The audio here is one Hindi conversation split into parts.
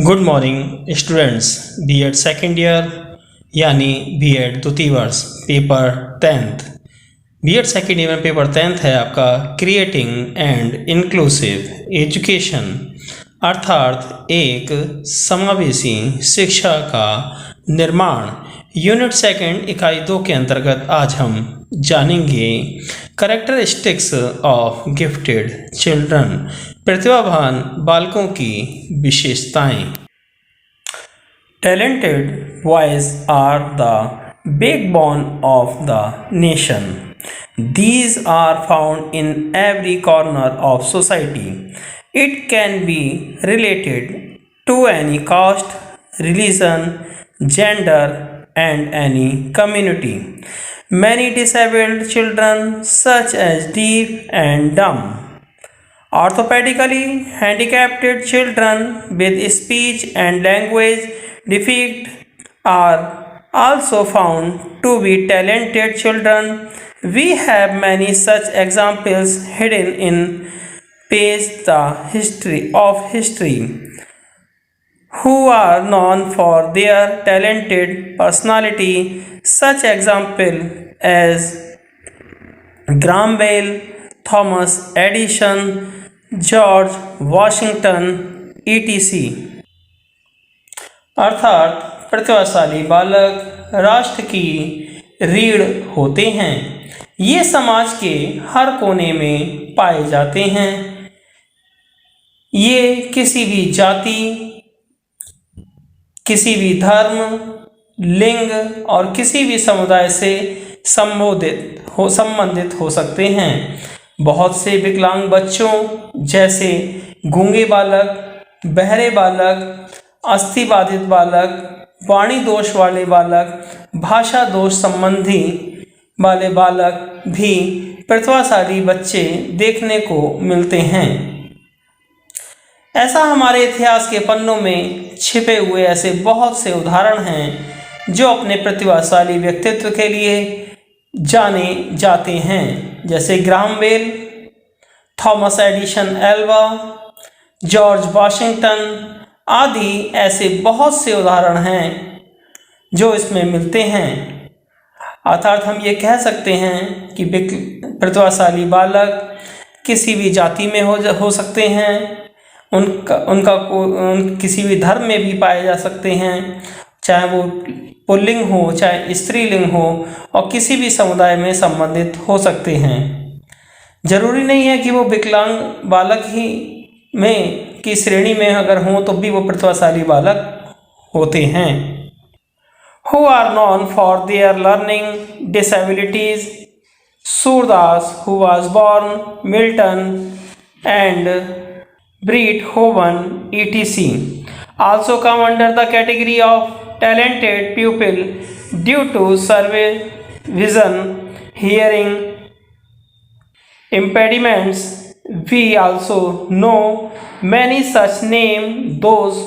Good morning students. BEd second year यानी बीएड द्वितीय वर्ष paper 10th। BEd second year में पेपर 10th है आपका क्रिएटिंग एंड इंक्लूसिव एजुकेशन, अर्थात एक समावेशी शिक्षा का निर्माण। यूनिट सेकेंड इकाई 2 के अंतर्गत आज हम जानेंगे कैरेक्टरिस्टिक्स ऑफ गिफ्टेड चिल्ड्रन, प्रतिभावान बालकों की विशेषताएं। Talented boys are the backbone of the nation. These are found in every corner of society. It can be related to any caste, religion, gender, and any community. Many disabled children, such as deaf and dumb, orthopedically handicapped children with speech and language defect are also found to be talented children. We have many such examples hidden in page the history who are known for their talented personality. Such example as Graham Bell, Thomas Edison, George Washington, etc. अर्थात प्रतिभाशाली बालक राष्ट्र की रीढ़ होते हैं। ये समाज के हर कोने में पाए जाते हैं। ये किसी भी जाति, किसी भी धर्म, लिंग और किसी भी समुदाय से संबंधित हो सकते हैं। बहुत से विकलांग बच्चों जैसे गूंगे बालक, बहरे बालक, अस्थिबाधित बालक, वाणी दोष वाले बालक, भाषा दोष संबंधी वाले बालक भी प्रतिभाशाली बच्चे देखने को मिलते हैं। ऐसा हमारे इतिहास के पन्नों में छिपे हुए ऐसे बहुत से उदाहरण हैं जो अपने प्रतिभाशाली व्यक्तित्व के लिए जाने जाते हैं, जैसे Graham Bell, Thomas Edison Alva, George Washington आदि। ऐसे बहुत से उदाहरण हैं जो इसमें मिलते हैं। अर्थात हम ये कह सकते हैं कि प्रतिभाशाली बालक किसी भी जाति में हो सकते हैं, किसी भी धर्म में भी पाए जा सकते हैं, चाहे वो पुल्लिंग हो चाहे स्त्रीलिंग हो, और किसी भी समुदाय में संबंधित हो सकते हैं। जरूरी नहीं है कि वो विकलांग बालक ही में की श्रेणी में अगर हों तो भी वो प्रतिभाशाली बालक होते हैं। Who are known for their learning disabilities. Surdas, who was born Milton and Beethoven, etc., also come under the category of talented pupil due to severe vision, hearing impediments. We also know many such names, those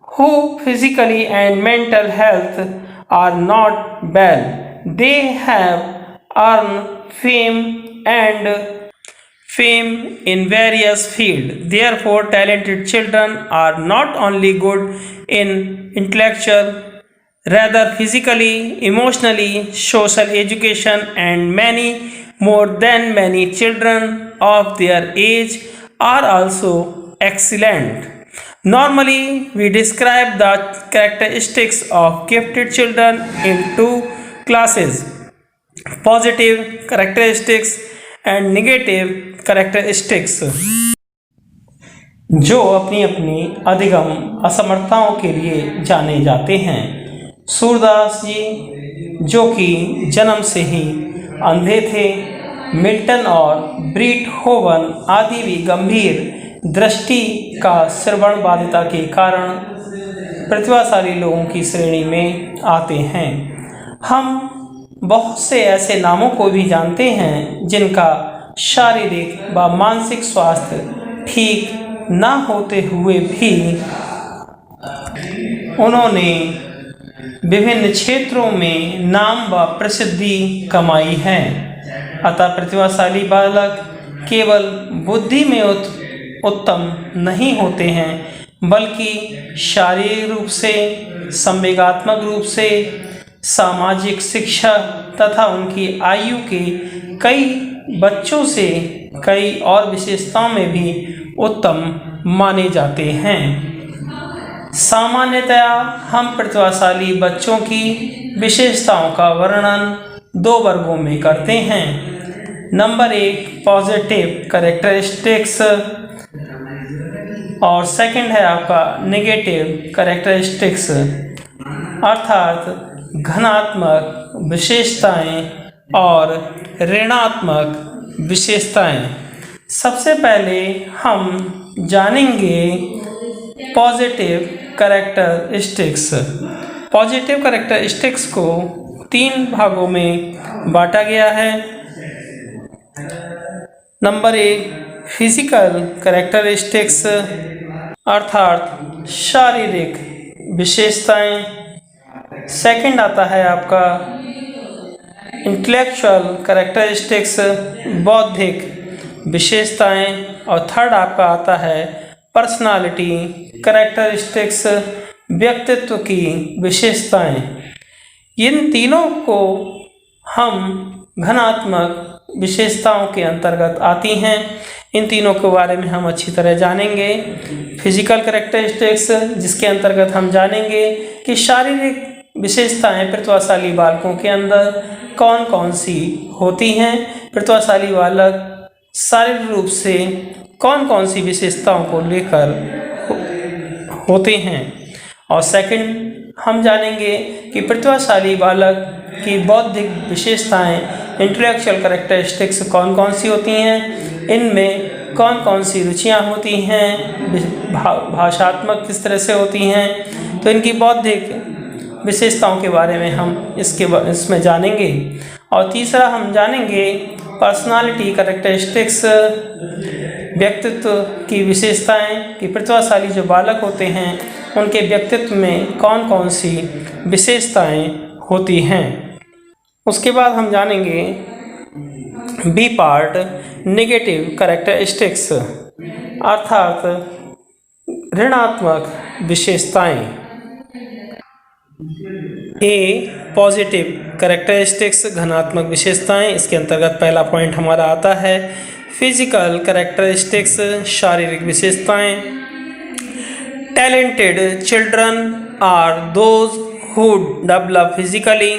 who physically and mental health are not well. They have earned fame in various fields. Therefore, talented children are not only good in intellectual, rather physically, emotionally, social education, and many more than many children of their age are also excellent. Normally, we describe the characteristics of gifted children in two classes: positive characteristics and negative characteristics, जो अपनी अपनी अधिगम असमर्थताओं के लिए जाने जाते हैं। सूरदास जी जो कि जन्म से ही अंधे थे, मिल्टन और बीथोवन आदि भी गंभीर दृष्टि का श्रवण बाधिता के कारण प्रतिभाशाली लोगों की श्रेणी में आते हैं। हम बहुत से ऐसे नामों को भी जानते हैं जिनका शारीरिक व मानसिक स्वास्थ्य ठीक ना होते हुए भी उन्होंने विभिन्न क्षेत्रों में नाम व प्रसिद्धि कमाई है। अतः प्रतिभाशाली बालक केवल बुद्धि में उत्तम नहीं होते हैं, बल्कि शारीरिक रूप से, संवेगात्मक रूप से, सामाजिक शिक्षा तथा उनकी आयु के कई बच्चों से कई और विशेषताओं में भी उत्तम माने जाते हैं। सामान्यतया हम प्रतिभाशाली बच्चों की विशेषताओं का वर्णन दो वर्गों में करते हैं। नंबर 1 पॉजिटिव कैरेक्टरिस्टिक्स और सेकंड है आपका नेगेटिव कैरेक्टरिस्टिक्स, अर्थात घनात्मक विशेषताएं और ऋणात्मक विशेषताएं। सबसे पहले हम जानेंगे पॉजिटिव कैरेक्टरिस्टिक्स। पॉजिटिव कैरेक्टरिस्टिक्स को 3 भागों में बांटा गया है। नंबर 1 फिजिकल कैरेक्टरिस्टिक्स, अर्थात शारीरिक विशेषताएं। सेकंड आता है आपका इंटेलेक्चुअल कैरेक्टरिस्टिक्स, बौद्धिक विशेषताएं। और थर्ड आपका आता है पर्सनालिटी कैरेक्टरिस्टिक्स, व्यक्तित्व की विशेषताएं। इन तीनों को हम घनात्मक विशेषताओं के अंतर्गत आती हैं। इन तीनों के बारे में हम अच्छी तरह जानेंगे। फिजिकल कैरेक्टरिस्टिक्स, जिसके अंतर्गत हम जानेंगे कि शारीरिक विशेषताएं प्रतिभाशाली बालकों के अंदर कौन कौन सी होती हैं। प्रतिभाशाली बालक शारीरिक रूप से कौन कौन सी विशेषताओं को लेकर होते हैं। और सेकंड हम जानेंगे कि प्रतिभाशाली बालक की बौद्धिक विशेषताएं, इंटेलेक्चुअल कैरेक्टरिस्टिक्स कौन कौन सी होती हैं, इनमें कौन कौन सी रुचियां होती हैं, भाषात्मक किस तरह से होती हैं। तो इनकी बौद्धिक विशेषताओं के बारे में हम इसमें जानेंगे। और तीसरा हम जानेंगे पर्सनालिटी कैरेक्टरिस्टिक्स, व्यक्तित्व की विशेषताएं कि प्रतिभाशाली जो बालक होते हैं उनके व्यक्तित्व में कौन कौन सी विशेषताएं होती हैं। उसके बाद हम जानेंगे बी पार्ट नेगेटिव कैरेक्टरिस्टिक्स, अर्थात ऋणात्मक विशेषताएं। ए पॉजिटिव कैरेक्टरिस्टिक्स, घनात्मक विशेषताएं। इसके अंतर्गत पहला पॉइंट हमारा आता है फिजिकल कैरेक्टरिस्टिक्स, शारीरिक विशेषताएं। Talented children are those who develop physically,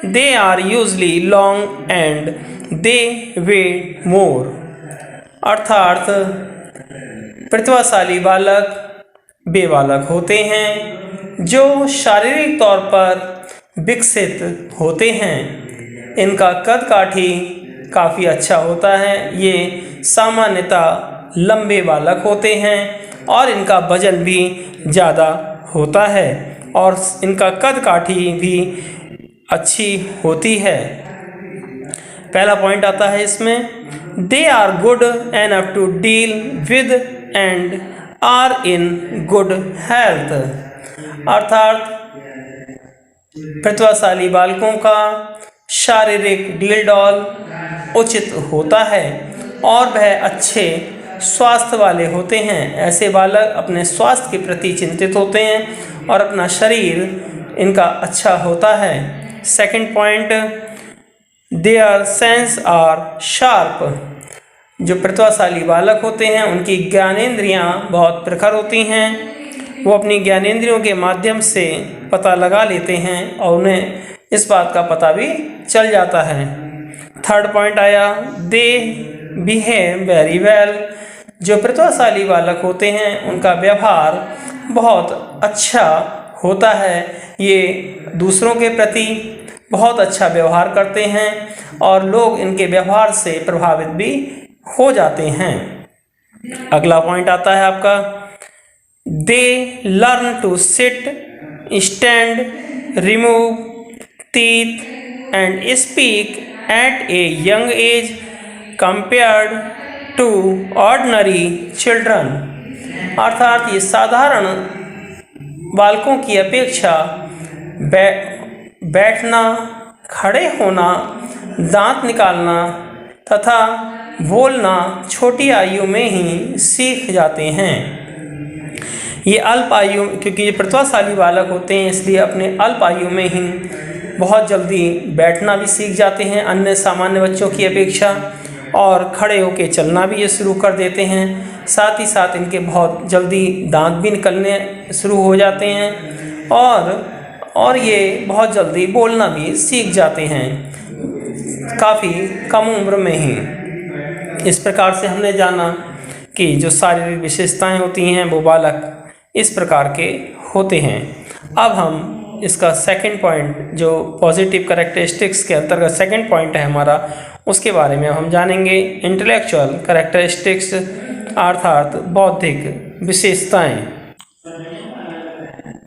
they are usually long and they weigh more, अर्थात प्रतिभाशाली बालक वे बालक होते हैं जो शारीरिक तौर पर विकसित होते हैं। इनका कद काठी काफ़ी अच्छा होता है। ये सामान्यतः लंबे बालक होते हैं और इनका वजन भी ज़्यादा होता है और इनका कद काठी भी अच्छी होती है। पहला पॉइंट आता है इसमें, they are good enough to deal with and are in good health, अर्थात प्रतिभाशाली बालकों का शारीरिक डील डॉल उचित होता है और वह अच्छे स्वास्थ्य वाले होते हैं। ऐसे बालक अपने स्वास्थ्य के प्रति चिंतित होते हैं और अपना शरीर इनका अच्छा होता है। Second point, their sense are sharp, जो प्रतिभाशाली बालक होते हैं उनकी ज्ञानेंद्रियां बहुत प्रखर होती हैं। वो अपनी ज्ञानेंद्रियों के माध्यम से पता लगा लेते हैं और उन्हें इस बात का पता भी चल जाता है। थर्ड पॉइंट आया, दे बिहेव वेरी वेल, जो प्रतिभाशाली बालक होते हैं उनका व्यवहार बहुत अच्छा होता है। ये दूसरों के प्रति बहुत अच्छा व्यवहार करते हैं और लोग इनके व्यवहार से प्रभावित भी हो जाते हैं। अगला पॉइंट आता है आपका, they learn to sit, stand, remove teeth and speak at a young age compared to ordinary children, अर्थात ये साधारण बालकों की अपेक्षा बैठना, खड़े होना, दांत निकालना तथा बोलना छोटी आयु में ही सीख जाते हैं। ये अल्प आयु, क्योंकि ये प्रतिभाशाली बालक होते हैं इसलिए अपने अल्प आयु में ही बहुत जल्दी बैठना भी सीख जाते हैं अन्य सामान्य बच्चों की अपेक्षा, और खड़े होकर चलना भी ये शुरू कर देते हैं। साथ ही साथ इनके बहुत जल्दी दांत भी निकलने शुरू हो जाते हैं और ये बहुत जल्दी बोलना भी सीख जाते हैं काफ़ी कम उम्र में ही। इस प्रकार से हमने जाना कि जो शारीरिक विशेषताएं होती हैं वो बालक इस प्रकार के होते हैं। अब हम इसका सेकंड पॉइंट, जो पॉजिटिव कैरेक्टरिस्टिक्स के अंतर्गत सेकंड पॉइंट है हमारा, उसके बारे में हम जानेंगे। इंटेलेक्चुअल कैरेक्टरिस्टिक्स अर्थात बौद्धिक विशेषताएं।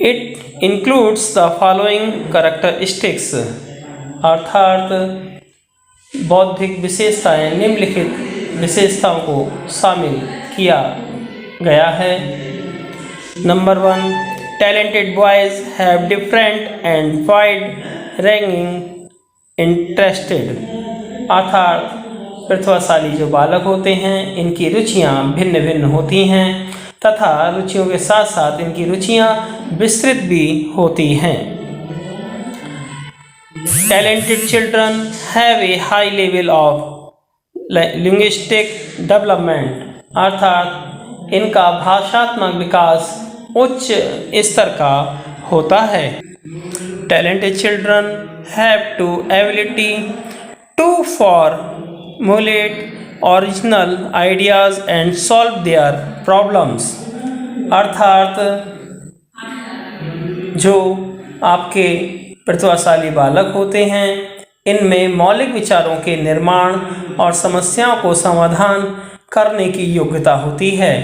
It includes the following characteristics अर्थात बौद्धिक विशेषताएं निम्नलिखित विशेषताओं को शामिल किया गया है। Number 1, talented boys have different and wide ranging interested अर्थात प्रतिभाशाली जो बालक होते हैं इनकी रुचियां भिन्न भिन्न होती हैं तथा रुचियों के साथ साथ इनकी रुचियां विस्तृत भी होती हैं। Talented children have a high level of linguistic development अर्थात इनका भाषात्मक विकास उच्च स्तर का होता है। Talented children have to ability to formulate original ideas and solve their problems अर्थात जो आपके प्रतिभाशाली बालक होते हैं इनमें मौलिक विचारों के निर्माण और समस्याओं को समाधान करने की योग्यता होती है।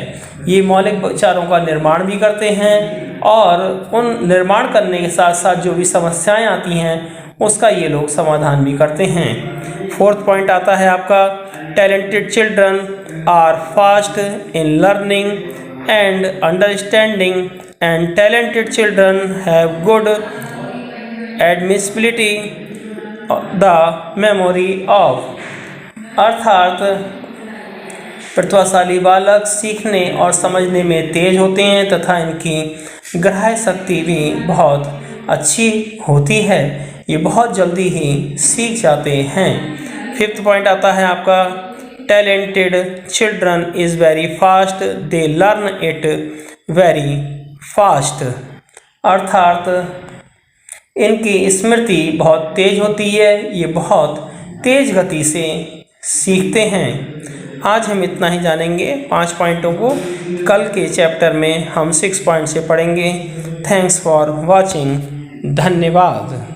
ये मौलिक विचारों का निर्माण भी करते हैं और उन निर्माण करने के साथ साथ जो भी समस्याएं आती हैं उसका ये लोग समाधान भी करते हैं। फोर्थ पॉइंट आता है आपका, talented children are fast in learning and understanding and talented children have good admissibility the memory of अर्थात प्रतिभाशाली बालक सीखने और समझने में तेज होते हैं तथा इनकी ग्रह शक्ति भी बहुत अच्छी होती है। ये बहुत जल्दी ही सीख जाते हैं। फिफ्थ पॉइंट आता है आपका, talented children is very fast they learn it very fast अर्थात इनकी स्मृति बहुत तेज होती है, ये बहुत तेज गति से सीखते हैं। आज हम इतना ही जानेंगे 5 पॉइंटों को, कल के चैप्टर में हम 6 पॉइंट से पढ़ेंगे। थैंक्स फॉर वॉचिंग, धन्यवाद।